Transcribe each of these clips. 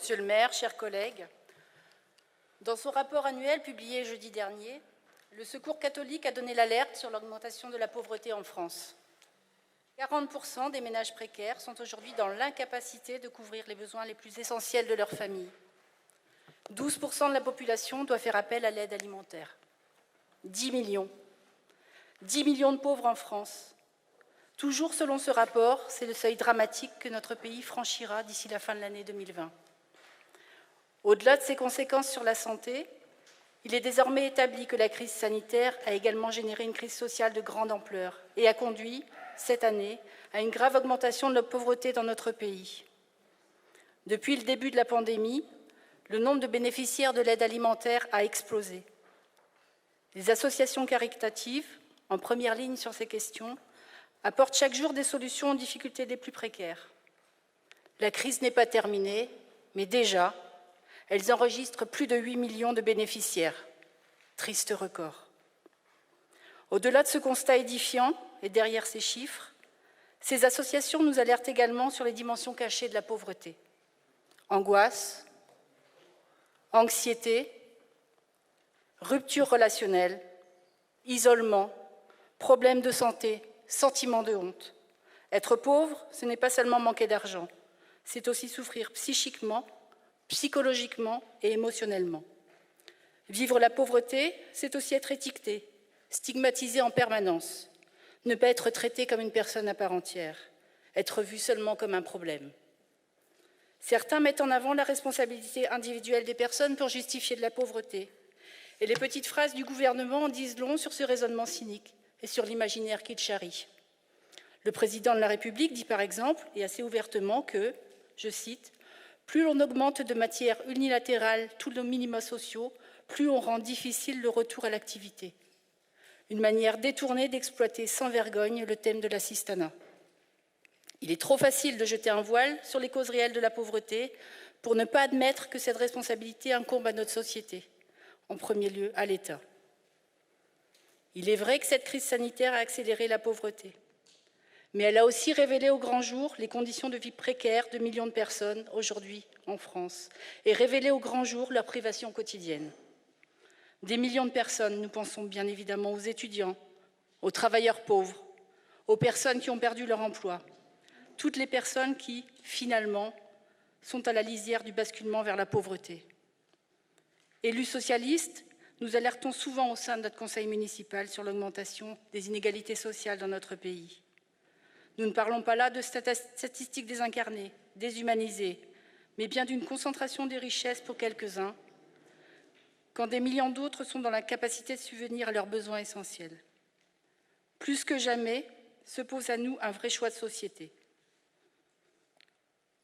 Monsieur le maire, chers collègues, dans son rapport annuel publié jeudi dernier, le Secours catholique a donné l'alerte sur l'augmentation de la pauvreté en France. 40% des ménages précaires sont aujourd'hui dans l'incapacité de couvrir les besoins les plus essentiels de leur famille. 12% de la population doit faire appel à l'aide alimentaire. 10 millions. 10 millions de pauvres en France. Toujours selon ce rapport, c'est le seuil dramatique que notre pays franchira d'ici la fin de l'année 2020. Au-delà de ses conséquences sur la santé, il est désormais établi que la crise sanitaire a également généré une crise sociale de grande ampleur et a conduit, cette année, à une grave augmentation de la pauvreté dans notre pays. Depuis le début de la pandémie, le nombre de bénéficiaires de l'aide alimentaire a explosé. Les associations caritatives, en première ligne sur ces questions, apportent chaque jour des solutions aux difficultés des plus précaires. La crise n'est pas terminée, mais déjà, elles enregistrent plus de 8 millions de bénéficiaires. Triste record. Au-delà de ce constat édifiant, et derrière ces chiffres, ces associations nous alertent également sur les dimensions cachées de la pauvreté. Angoisse, anxiété, rupture relationnelle, isolement, problèmes de santé, sentiment de honte. Être pauvre, ce n'est pas seulement manquer d'argent, c'est aussi souffrir psychiquement, psychologiquement et émotionnellement. Vivre la pauvreté, c'est aussi être étiqueté, stigmatisé en permanence, ne pas être traité comme une personne à part entière, être vu seulement comme un problème. Certains mettent en avant la responsabilité individuelle des personnes pour justifier de la pauvreté. Et les petites phrases du gouvernement en disent long sur ce raisonnement cynique et sur l'imaginaire qu'il charrie. Le président de la République dit par exemple, et assez ouvertement, que, je cite, « Plus l'on augmente de manière unilatérale tous nos minima sociaux, plus on rend difficile le retour à l'activité. » Une manière détournée d'exploiter sans vergogne le thème de l'assistanat. Il est trop facile de jeter un voile sur les causes réelles de la pauvreté pour ne pas admettre que cette responsabilité incombe à notre société, en premier lieu à l'État. Il est vrai que cette crise sanitaire a accéléré la pauvreté, mais elle a aussi révélé au grand jour les conditions de vie précaires de millions de personnes aujourd'hui en France et révélé au grand jour leur privation quotidienne. Des millions de personnes, nous pensons bien évidemment aux étudiants, aux travailleurs pauvres, aux personnes qui ont perdu leur emploi, toutes les personnes qui, finalement, sont à la lisière du basculement vers la pauvreté. Élus socialistes, nous alertons souvent au sein de notre conseil municipal sur l'augmentation des inégalités sociales dans notre pays. Nous ne parlons pas là de statistiques désincarnées, déshumanisées, mais bien d'une concentration des richesses pour quelques-uns, quand des millions d'autres sont dans la capacité de subvenir à leurs besoins essentiels. Plus que jamais, se pose à nous un vrai choix de société.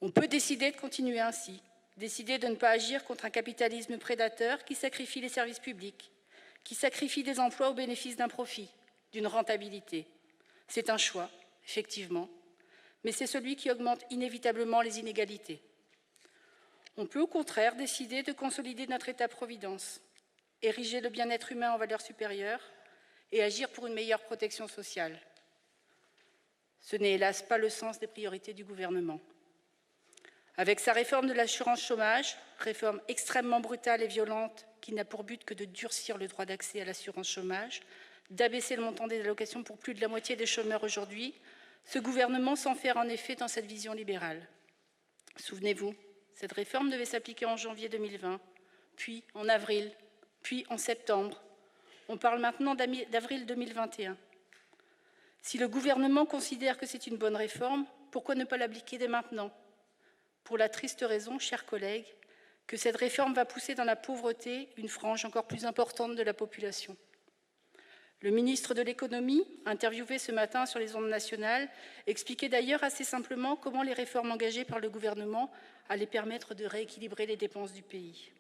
On peut décider de continuer ainsi, décider de ne pas agir contre un capitalisme prédateur qui sacrifie les services publics, qui sacrifie des emplois au bénéfice d'un profit, d'une rentabilité. C'est un choix, effectivement, mais c'est celui qui augmente inévitablement les inégalités. On peut au contraire décider de consolider notre État-providence, ériger le bien-être humain en valeur supérieure et agir pour une meilleure protection sociale. Ce n'est hélas pas le sens des priorités du gouvernement. Avec sa réforme de l'assurance chômage, réforme extrêmement brutale et violente qui n'a pour but que de durcir le droit d'accès à l'assurance chômage, d'abaisser le montant des allocations pour plus de la moitié des chômeurs aujourd'hui, ce gouvernement s'enferre en effet dans cette vision libérale. Souvenez-vous, cette réforme devait s'appliquer en janvier 2020, puis en avril, puis en septembre. On parle maintenant d'avril 2021. Si le gouvernement considère que c'est une bonne réforme, pourquoi ne pas l'appliquer dès maintenant ? Pour la triste raison, chers collègues, que cette réforme va pousser dans la pauvreté une frange encore plus importante de la population. Le ministre de l'économie, interviewé ce matin sur les ondes nationales, expliquait d'ailleurs assez simplement comment les réformes engagées par le gouvernement allaient permettre de rééquilibrer les dépenses du pays.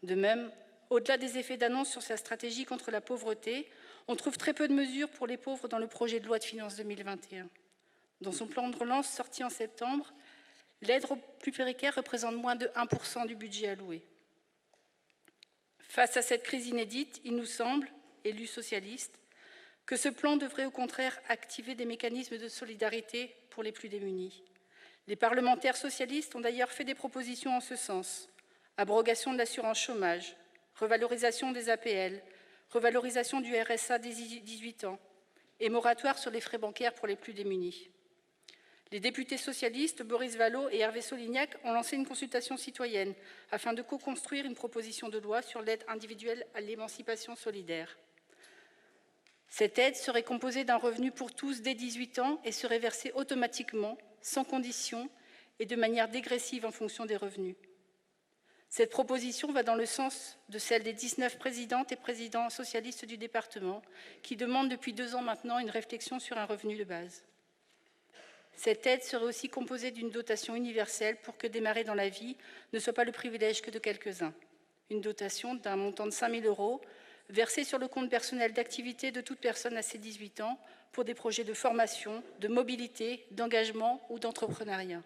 De même, au-delà des effets d'annonce sur sa stratégie contre la pauvreté, on trouve très peu de mesures pour les pauvres dans le projet de loi de finances 2021. Dans son plan de relance sorti en septembre, l'aide aux plus précaires représente moins de 1% du budget alloué. Face à cette crise inédite, il nous semble, élus socialistes, que ce plan devrait au contraire activer des mécanismes de solidarité pour les plus démunis. Les parlementaires socialistes ont d'ailleurs fait des propositions en ce sens. Abrogation de l'assurance chômage, revalorisation des APL, revalorisation du RSA dès 18 ans et moratoire sur les frais bancaires pour les plus démunis. Les députés socialistes Boris Vallaud et Hervé Solignac ont lancé une consultation citoyenne afin de co-construire une proposition de loi sur l'aide individuelle à l'émancipation solidaire. Cette aide serait composée d'un revenu pour tous dès 18 ans et serait versée automatiquement, sans condition et de manière dégressive en fonction des revenus. Cette proposition va dans le sens de celle des 19 présidentes et présidents socialistes du département qui demandent depuis 2 ans maintenant une réflexion sur un revenu de base. Cette aide serait aussi composée d'une dotation universelle pour que démarrer dans la vie ne soit pas le privilège que de quelques-uns. Une dotation d'un montant de 5 000 € versée sur le compte personnel d'activité de toute personne à ses 18 ans pour des projets de formation, de mobilité, d'engagement ou d'entrepreneuriat.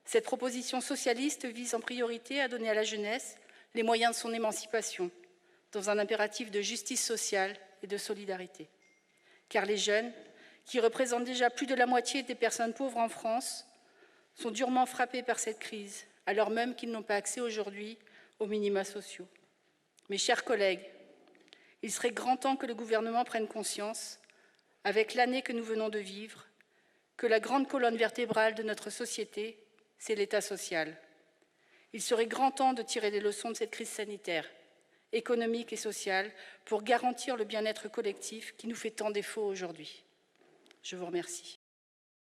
Cette proposition socialiste vise en priorité à donner à la jeunesse les moyens de son émancipation, dans un impératif de justice sociale et de solidarité. Car les jeunes, qui représentent déjà plus de la moitié des personnes pauvres en France, sont durement frappés par cette crise, alors même qu'ils n'ont pas accès aujourd'hui aux minima sociaux. Mes chers collègues, il serait grand temps que le gouvernement prenne conscience, avec l'année que nous venons de vivre, que la grande colonne vertébrale de notre société, c'est l'État social. Il serait grand temps de tirer les leçons de cette crise sanitaire, économique et sociale, pour garantir le bien-être collectif qui nous fait tant défaut aujourd'hui. Je vous remercie.